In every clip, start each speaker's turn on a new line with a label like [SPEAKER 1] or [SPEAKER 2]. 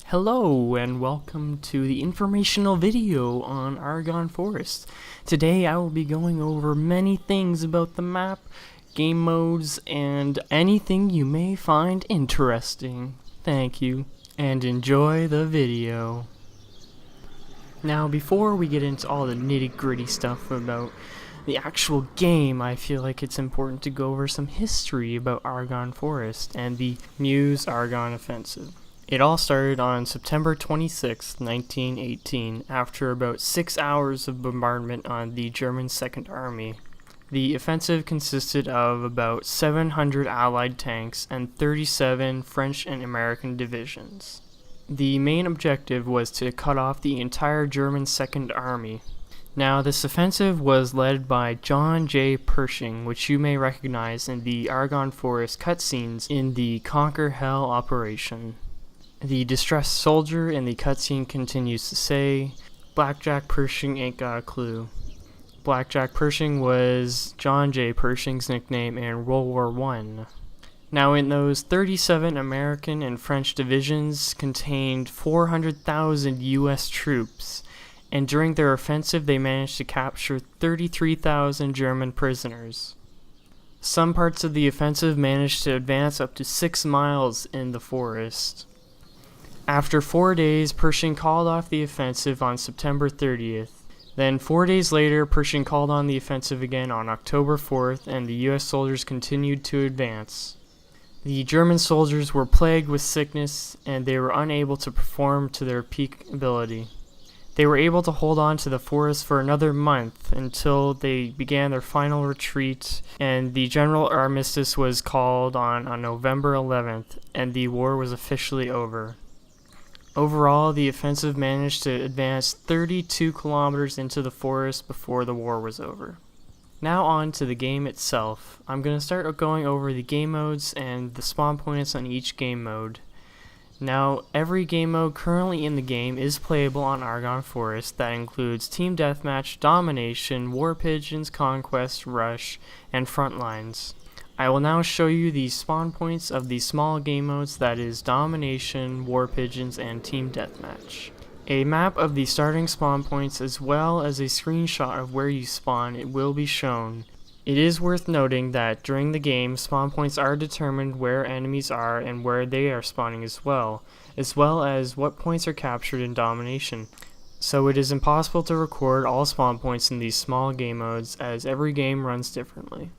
[SPEAKER 1] Hello and welcome to the informational video on Argonne Forest. Today I will be going over many things about the map, game modes, and anything you may find interesting. Thank you, and enjoy the video. Now before we get into all the nitty-gritty stuff about the actual game, I feel like it's important to go over some history about Argonne Forest and the Muese-Argonne offensive. It all started on September 26, 1918, after about 6 hours of bombardment on the German Second Army. The offensive consisted of about 700 Allied tanks and 37 French and American divisions. The main objective was to cut off the entire German Second Army. Now, this offensive was led by John J. Pershing, which you may recognize in the Argonne Forest cutscenes in the Conquer Hell operation. The distressed soldier in the cutscene continues to say, "Blackjack Pershing ain't got a clue." Blackjack Pershing was John J. Pershing's nickname in World War I. Now, in those 37 American and French divisions contained 400,000 U.S. troops, and during their offensive they managed to capture 33,000 German prisoners. Some parts of the offensive managed to advance up to 6 miles in the forest. After 4 days, Pershing called off the offensive on September 30th. Then 4 days later, Pershing called on the offensive again on October 4th, and the U.S. soldiers continued to advance. The German soldiers were plagued with sickness, and they were unable to perform to their peak ability. They were able to hold on to the forest for another month until they began their final retreat, and the general armistice was called on November 11th, and the war was officially over. Overall, the offensive managed to advance 32 kilometers into the forest before the war was over. Now on to the game itself. I'm going to start going over the game modes and the spawn points on each game mode. Now, every game mode currently in the game is playable on Argonne Forest. That includes Team Deathmatch, Domination, War Pigeons, Conquest, Rush, and Frontlines. I will now show you the spawn points of the small game modes, that is Domination, War Pigeons, and Team Deathmatch. A map of the starting spawn points as well as a screenshot of where you spawn it will be shown. It is worth noting that during the game, spawn points are determined where enemies are and where they are spawning as well as what points are captured in Domination. So it is impossible to record all spawn points in these small game modes as every game runs differently.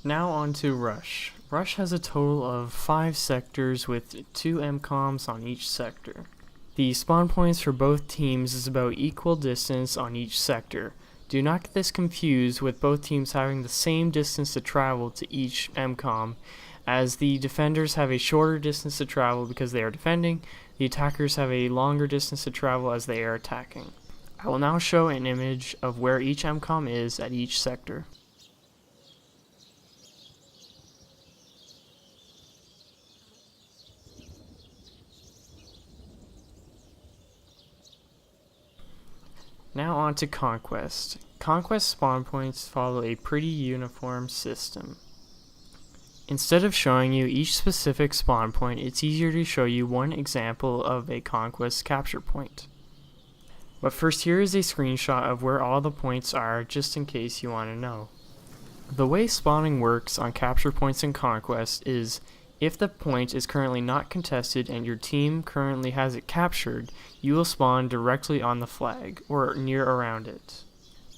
[SPEAKER 1] Now on to Rush. Rush has a total of 5 sectors with 2 MCOMs on each sector. The spawn points for both teams is about equal distance on each sector. Do not get this confused with both teams having the same distance to travel to each MCOM, as the defenders have a shorter distance to travel because they are defending, the attackers have a longer distance to travel as they are attacking. I will now show an image of where each MCOM is at each sector. Now on to Conquest. Conquest spawn points follow a pretty uniform system. Instead of showing you each specific spawn point, it's easier to show you one example of a Conquest capture point. But first, here is a screenshot of where all the points are, just in case you want to know. The way spawning works on capture points in Conquest is, if the point is currently not contested and your team currently has it captured, you will spawn directly on the flag, or near around it.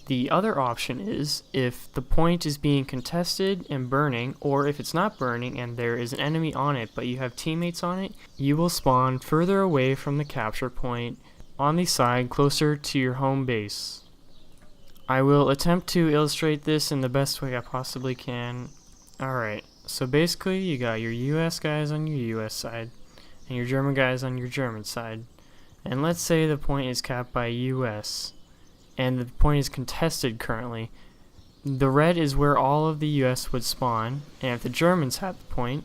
[SPEAKER 1] The other option is, if the point is being contested and burning, or if it's not burning and there is an enemy on it but you have teammates on it, you will spawn further away from the capture point, on the side closer to your home base. I will attempt to illustrate this in the best way I possibly can. Alright. So basically, you got your US guys on your US side, and your German guys on your German side. And let's say the point is capped by US, and the point is contested currently. The red is where all of the US would spawn, and if the Germans had the point,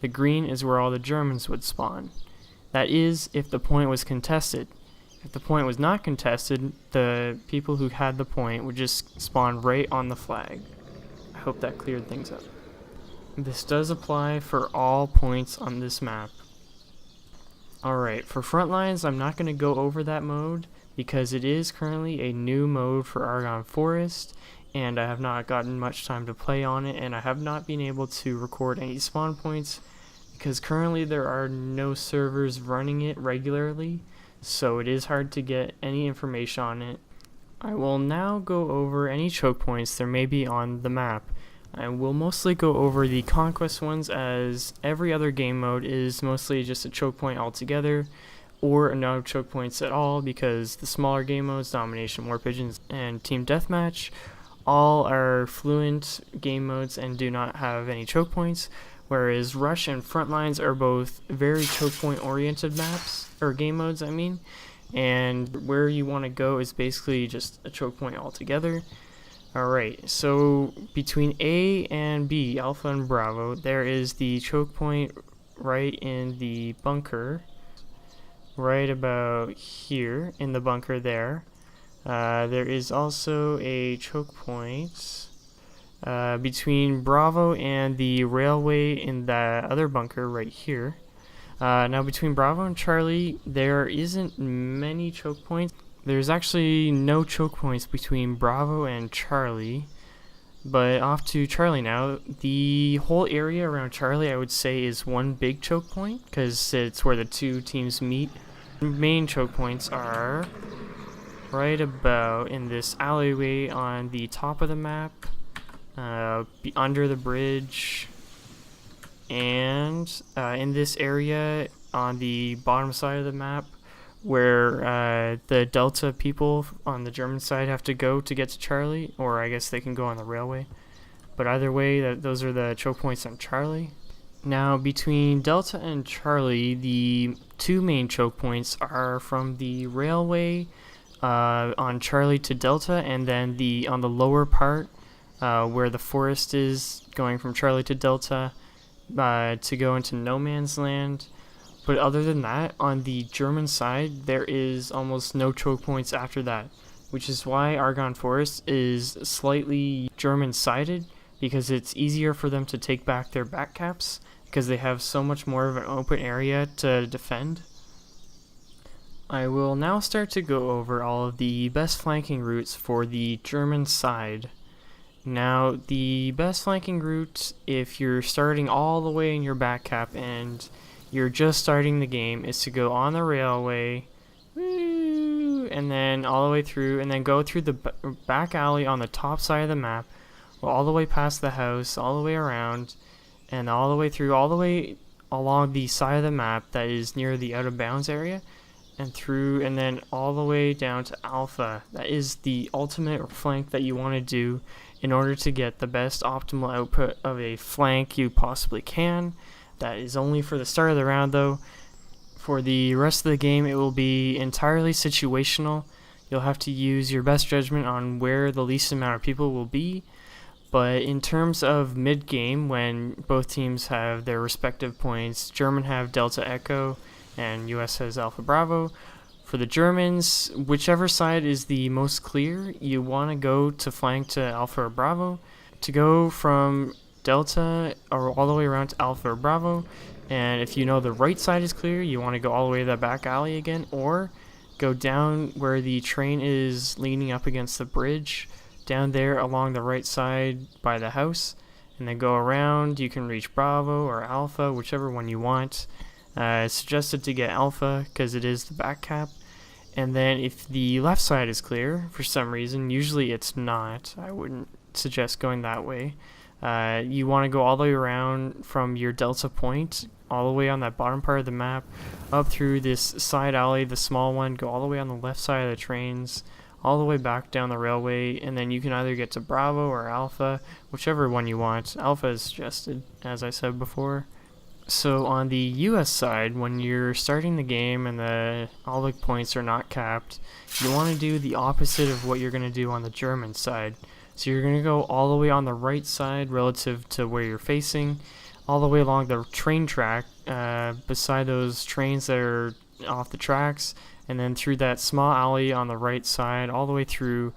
[SPEAKER 1] the green is where all the Germans would spawn. That is, if the point was contested. If the point was not contested, the people who had the point would just spawn right on the flag. I hope that cleared things up. This does apply for all points on this map. Alright, for front lines, I'm not going to go over that mode because it is currently a new mode for Argonne Forest, and I have not gotten much time to play on it, and I have not been able to record any spawn points because currently there are no servers running it regularly, so it is hard to get any information on it. I will now go over any choke points there may be on the map. I will mostly go over the conquest ones, as every other game mode is mostly just a choke point altogether, or no choke points at all, because the smaller game modes, Domination, War Pigeons, and Team Deathmatch, all are fluent game modes and do not have any choke points, whereas Rush and Frontlines are both very choke point oriented maps, or game modes I mean, and where you want to go is basically just a choke point altogether. Alright, so between A and B, Alpha and Bravo, there is the choke point right in the bunker, right about here in the bunker there. There is also a choke point between Bravo and the railway in the other bunker right here. Now between Bravo and Charlie, there isn't many choke points. There's actually no choke points between Bravo and Charlie, but off to Charlie now. The whole area around Charlie, I would say, is one big choke point, because it's where the two teams meet. The main choke points are right about in this alleyway on the top of the map, under the bridge, and in this area on the bottom side of the map, where the Delta people on the German side have to go to get to Charlie, or I guess they can go on the railway. But either way, those are the choke points on Charlie. Now, between Delta and Charlie, the two main choke points are from the railway on Charlie to Delta, and then on the lower part where the forest is, going from Charlie to Delta to go into no man's land. But other than that, on the German side, there is almost no choke points after that, which is why Argonne Forest is slightly German-sided, because it's easier for them to take back their back caps, because they have so much more of an open area to defend. I will now start to go over all of the best flanking routes for the German side. Now, the best flanking route, if you're starting all the way in your back cap and you're just starting the game, is to go on the railway, and then all the way through, and then go through the back alley on the top side of the map, all the way past the house, all the way around, and all the way through, all the way along the side of the map that is near the out of bounds area, and through, and then all the way down to Alpha. That is the ultimate flank that you want to do in order to get the best optimal output of a flank you possibly can. That is only for the start of the round, though. For the rest of the game, it will be entirely situational. You'll have to use your best judgment on where the least amount of people will be. But in terms of mid-game, when both teams have their respective points, German have Delta Echo and US has Alpha Bravo. For the Germans, whichever side is the most clear, you want to go to flank to Alpha or Bravo. To go from Delta or all the way around to Alpha or Bravo, and if you know the right side is clear, you want to go all the way to the back alley again, or go down where the train is leaning up against the bridge, down there along the right side by the house, and then go around. You can reach Bravo or Alpha, whichever one you want. It's suggested to get Alpha because it is the back cap. And then if the left side is clear for some reason, usually it's not, I wouldn't suggest going that way. You want to go all the way around from your Delta point, all the way on that bottom part of the map, up through this side alley, the small one, go all the way on the left side of the trains, all the way back down the railway, and then you can either get to Bravo or Alpha, whichever one you want. Alpha is suggested, as I said before. So on the US side, when you're starting the game and all the points are not capped, you want to do the opposite of what you're going to do on the German side. So you're going to go all the way on the right side relative to where you're facing, all the way along the train track, beside those trains that are off the tracks, and then through that small alley on the right side, all the way through,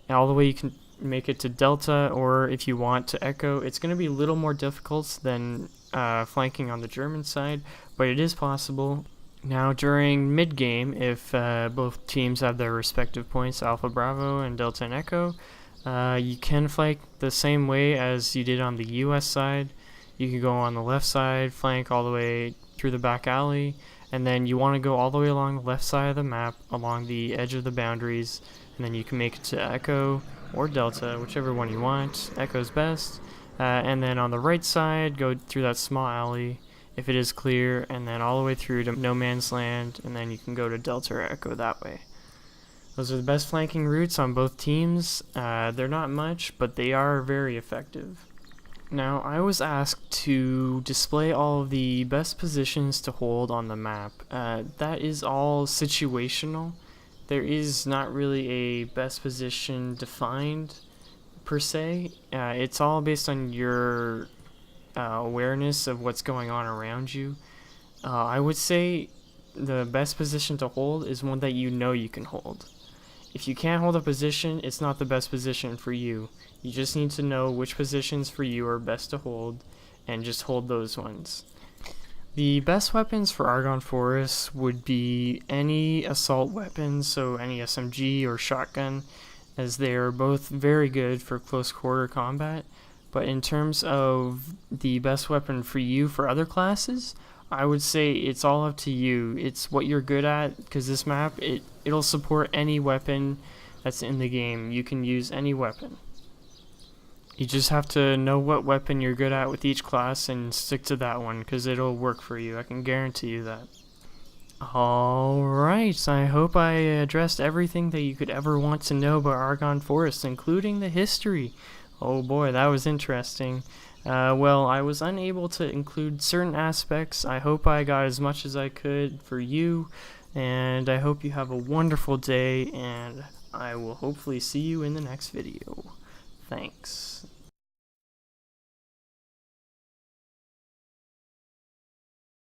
[SPEAKER 1] all the way you can make it to Delta, or if you want to Echo. It's going to be a little more difficult than flanking on the German side, but it is possible. Now during mid-game, if both teams have their respective points, Alpha Bravo and Delta and Echo, you can flank the same way as you did on the US side. You can go on the left side, flank all the way through the back alley, and then you want to go all the way along the left side of the map, along the edge of the boundaries, and then you can make it to Echo or Delta, whichever one you want. Echo's best. And then on the right side, go through that small alley, if it is clear, and then all the way through to No Man's Land, and then you can go to Delta or Echo that way. Those are the best flanking routes on both teams. They're not much, but they are very effective. Now, I was asked to display all of the best positions to hold on the map. That is all situational. There is not really a best position defined, per se. It's all based on your awareness of what's going on around you. I would say the best position to hold is one that you know you can hold. If you can't hold a position, it's not the best position for you. You just need to know which positions for you are best to hold, and just hold those ones. The best weapons for Argonne Forest would be any assault weapons, so any SMG or shotgun, as they are both very good for close quarter combat. But in terms of the best weapon for you for other classes, I would say it's all up to you. It's what you're good at, because this map, it'll support any weapon that's in the game. You can use any weapon. You just have to know what weapon you're good at with each class and stick to that one, because it'll work for you. I can guarantee you that. Alright, I hope I addressed everything that you could ever want to know about Argonne Forest, including the history. Oh boy, that was interesting. Well, I was unable to include certain aspects. I hope I got as much as I could for you, and I hope you have a wonderful day, and I will hopefully see you in the next video. Thanks.